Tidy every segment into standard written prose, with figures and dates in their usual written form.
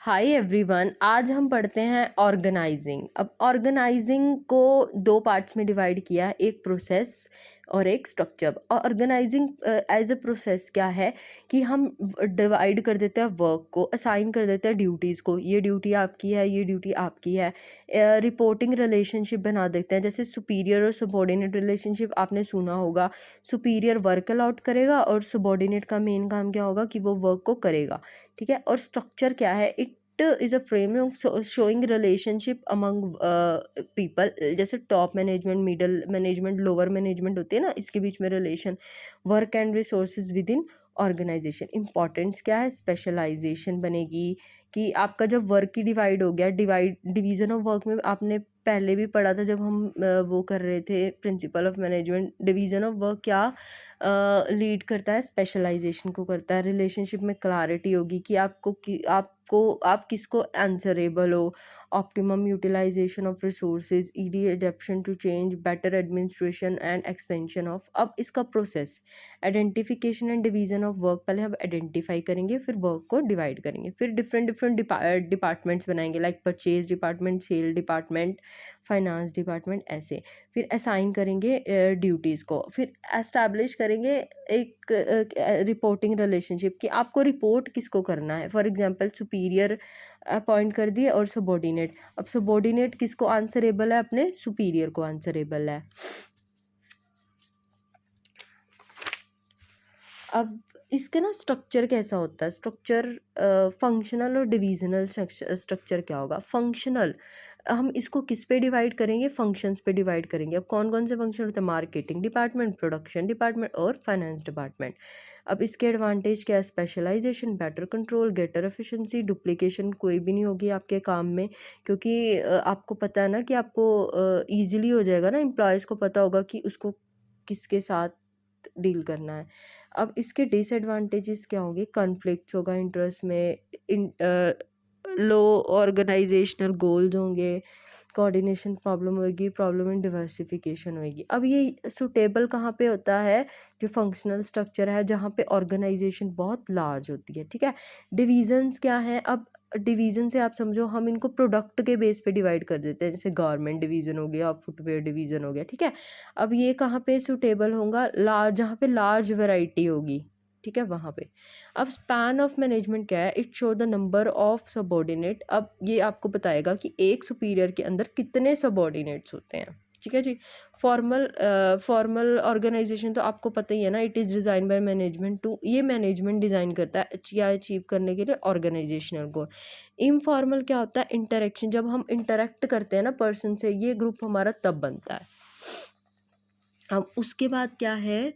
Hi everyone, आज हम पढ़ते हैं ऑर्गेनाइजिंग। अब ऑर्गेनाइजिंग को दो पार्ट्स में डिवाइड किया है, एक प्रोसेस और एक structure. Organizing as a process क्या है कि हम डिवाइड कर देते हैं वर्क को, असाइन कर देते हैं ड्यूटीज़ को, ये ड्यूटी आपकी है, ये ड्यूटी आपकी है। रिपोर्टिंग रिलेशनशिप बना देते हैं, जैसे सुपीरियर और सबॉर्डिनेट रिलेशनशिप आपने सुना होगा। सुपीरियर वर्क अलॉट करेगा और सबॉर्डिनेट का मेन काम क्या होगा कि वो वर्क को करेगा, ठीक है। और स्ट्रक्चर क्या है? It is a framework showing relationship among people, जैसे top management, middle management, lower management होते हैं ना, इसके बीच में relation. Work and resources within organisation. Importance क्या है? स्पेशलाइजेशन बनेगी कि आपका जब वर्क ही डिवाइड हो गया, डिवीजन ऑफ वर्क में आपने पहले भी पढ़ा था जब हम वो कर रहे थे principle of management. Division of work क्या लीड करता है? स्पेशलाइजेशन को करता है। रिलेशनशिप में क्लैरिटी होगी कि आप किसको आंसरेबल हो। Optimum utilization of resources, ED adaptation to change, better administration and expansion of. अब इसका process identification and division of work, पहले हम आइडेंटिफाई करेंगे, फिर वर्क को डिवाइड करेंगे, फिर डिफरेंट डिफरेंट डिपार्टमेंट्स बनाएंगे, like purchase department, sale department, finance department, ऐसे। फिर असाइन करेंगे ड्यूटीज़ को, फिर एस्टैब्लिश करेंगे एक रिपोर्टिंग रिलेशनशिप कि आपको रिपोर्ट किसको करना है। फॉर एग्जांपल सुपीरियर अपॉइंट कर दिए और सबॉर्डिनेट। अब सबॉर्डिनेट किसको आंसरेबल है? अपने सुपीरियर को आंसरेबल है। अब इसके ना स्ट्रक्चर कैसा होता है? स्ट्रक्चर फंक्शनल और डिविजनल स्ट्रक्चर क्या होगा? फंक्शनल, हम इसको किस पे डिवाइड करेंगे? फंक्शंस पे डिवाइड करेंगे। अब कौन कौन से फंक्शन होते हैं? मार्केटिंग डिपार्टमेंट, प्रोडक्शन डिपार्टमेंट और फाइनेंस डिपार्टमेंट। अब इसके एडवांटेज क्या है? Specialization, better control, greater efficiency, duplication कोई भी नहीं होगी आपके काम में, क्योंकि आपको पता है ना कि आपको ईजिली हो जाएगा ना, एम्प्लॉयज़ को पता होगा कि उसको किसके साथ डील करना है। अब इसके डिसएडवांटेजेस क्या होंगे? कॉन्फ्लिक्ट्स होगा इंटरेस्ट में, लो ऑर्गेनाइजेशनल गोल्स होंगे, कोऑर्डिनेशन प्रॉब्लम होगी, प्रॉब्लम इन डिवर्सिफिकेशन होगी। अब ये सुटेबल कहाँ पे होता है? जो फंक्शनल स्ट्रक्चर है, जहाँ पे ऑर्गेनाइजेशन बहुत लार्ज होती है, ठीक है। डिविजन्स क्या है? अब डिवीज़न से आप समझो हम इनको प्रोडक्ट के बेस पे डिवाइड कर देते हैं, जैसे गारमेंट डिवीज़न हो गया, फुटवेयर डिवीज़न हो गया, ठीक है। अब ये कहाँ पे सूटेबल होगा? लार्ज, जहाँ पे लार्ज वैरायटी होगी, ठीक है, वहाँ पे। अब स्पैन ऑफ मैनेजमेंट क्या है? It show the number of subordinate. अब ये आपको बताएगा कि एक सुपीरियर के अंदर कितने सबॉर्डिनेट्स होते हैं, ठीक है जी। फॉर्मल ऑर्गेनाइजेशन तो आपको पता ही है ना, it is design by management to, ये मैनेजमेंट डिज़ाइन करता है क्या अचीव करने के लिए? ऑर्गेनाइजेशनल गोल। इनफॉर्मल क्या होता है? इंटरेक्शन, जब हम इंटरेक्ट करते हैं ना पर्सन से, ये ग्रुप हमारा तब बनता है। अब उसके बाद क्या है?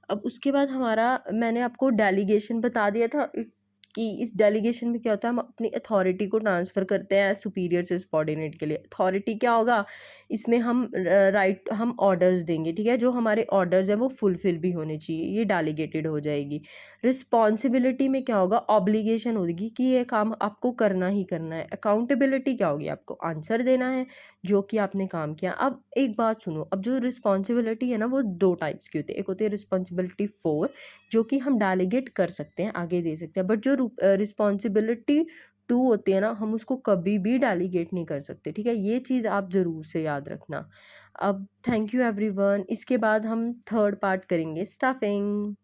अब उसके बाद हमारा, मैंने आपको डेलीगेशन बता दिया था कि इस डेलीगेशन में क्या होता है, हम अपनी अथॉरिटी को ट्रांसफ़र करते हैं सुपीरियर से सबॉर्डिनेट के लिए। अथॉरिटी क्या होगा? इसमें हम हम ऑर्डर्स देंगे, ठीक है। जो हमारे ऑर्डर्स हैं वो फुलफिल भी होने चाहिए, ये डेलीगेटेड हो जाएगी। रिस्पॉन्सिबिलिटी में क्या होगा? ऑब्लिगेशन होगी कि ये काम आपको करना ही करना है। अकाउंटेबिलिटी क्या होगी? आपको आंसर देना है जो कि आपने काम किया। अब एक बात सुनो, अब जो रिस्पॉन्सिबिलिटी है ना, वो दो टाइप्स की होती है। एक होती है रिस्पॉन्सिबिलिटी फॉर, जो कि हम डेलीगेट कर सकते हैं, आगे दे सकते हैं, बट जो रिस्पॉन्सिबिलिटी टू होती है ना, हम उसको कभी भी डेलीगेट नहीं कर सकते, ठीक है। ये चीज़ आप ज़रूर से याद रखना। अब थैंक यू एवरीवन। इसके बाद हम थर्ड पार्ट करेंगे, स्टाफिंग।